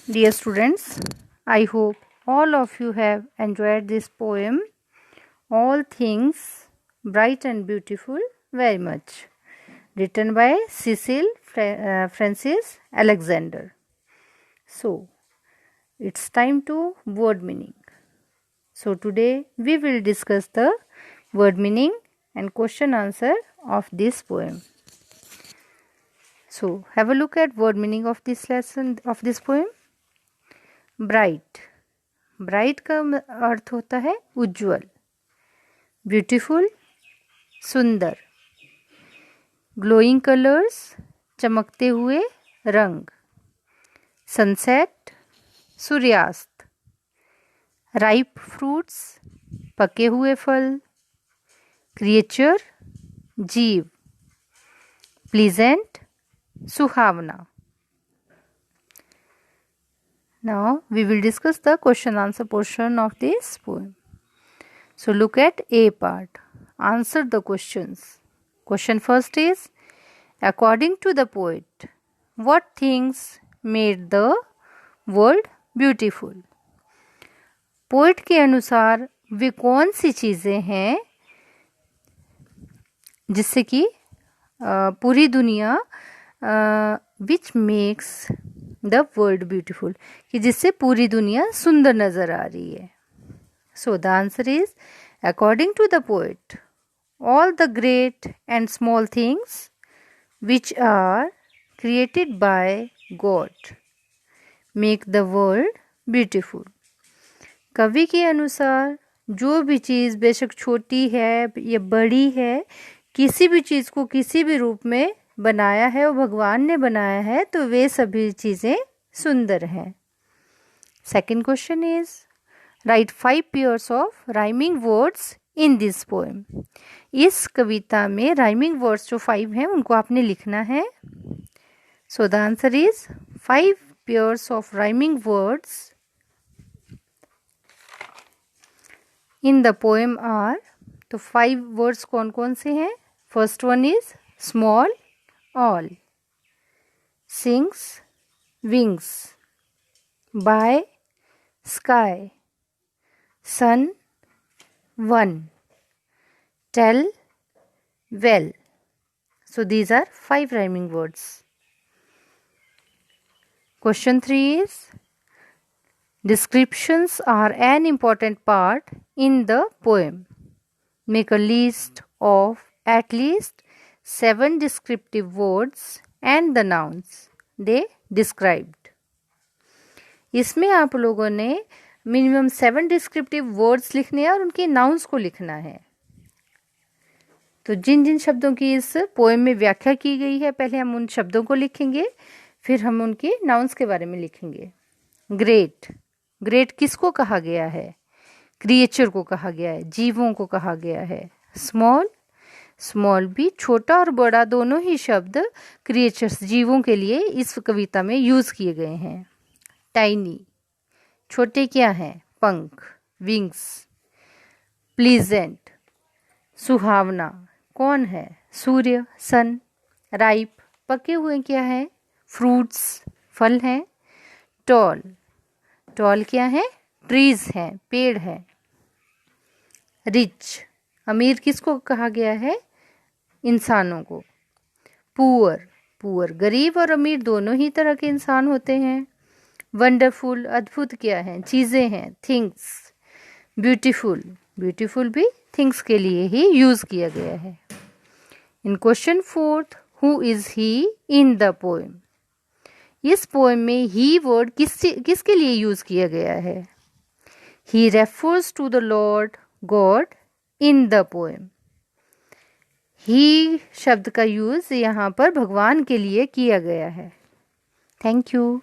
Dear students, I hope all of you have enjoyed this poem, All Things Bright and Beautiful, very much, written by Cecil Francis Alexander. So, it's time to word meaning. So, today we will discuss the word meaning and question answer of this poem. So, have a look at word meaning of this lesson of this poem. Bright, bright का अर्थ होता है उज्ज्वल, beautiful सुंदर, glowing colours चमकते हुए रंग, sunset सूर्यास्त, ripe fruits पके हुए फल, क्रिएचर जीव, प्लीजेंट सुहावना. Now we will discuss the question answer portion of this poem. So look at A part. Answer the questions. Question first is, according to the poet, what things made the world beautiful? Poet के अनुसार वे कौन सी चीज़ें हैं जिससे कि पूरी दुनिया which makes the world beautiful, कि जिससे पूरी दुनिया सुंदर नज़र आ रही है. So the answer is, according to the poet, all the great and small things which are created by God make the world beautiful. कवि के अनुसार जो भी चीज़ बेशक छोटी है या बड़ी है, किसी भी चीज़ को किसी भी रूप में बनाया है, वो भगवान ने बनाया है, तो वे सभी चीज़ें सुंदर हैं. Second question is, right 5 pairs of rhyming words in this poem. इस कविता में राइमिंग वर्ड्स जो 5 हैं उनको आपने लिखना है. So the answer is 5 pairs of rhyming words in the poem are. तो 5 वर्ड्स कौन कौन से हैं? First one is small, all, sings, wings, by, sky, sun, one, tell, well. So these are 5 rhyming words. Question 3 is, descriptions are an important part in the poem. Make a list of at least 7 descriptive words and the nouns they described. इसमें आप लोगों ने minimum 7 descriptive words लिखने हैं और उनके nouns को लिखना है. तो जिन जिन शब्दों की इस पोएम में व्याख्या की गई है, पहले हम उन शब्दों को लिखेंगे, फिर हम उनके नाउन्स के बारे में लिखेंगे. ग्रेट, ग्रेट किसको कहा गया है? क्रिएचर को कहा गया है, जीवों को कहा गया है. स्मॉल, स्मॉल भी छोटा और बड़ा दोनों ही शब्द क्रिएचर्स जीवों के लिए इस कविता में यूज़ किए गए हैं. टाइनी, छोटे क्या हैं? पंख, विंग्स. प्लीजेंट, सुहावना, कौन है? सूर्य, सन. राइप, पके हुए क्या है? फ्रूट्स, फल हैं. टॉल, टॉल क्या है? ट्रीज हैं, पेड़ हैं. रिच, अमीर किसको कहा गया है? इंसानों को. पुअर, पुअर गरीब और अमीर दोनों ही तरह के इंसान होते हैं. वंडरफुल, अद्भुत क्या है? चीज़ें हैं, थिंग्स. ब्यूटीफुल, ब्यूटीफुल भी थिंग्स के लिए ही यूज़ किया गया है. In question 4, who is he in the poem. इस पोएम में ही वर्ड किसके लिए यूज़ किया गया है? He refers to the lord god in the poem. He शब्द का यूज़ यहाँ पर भगवान के लिए किया गया है. Thank you.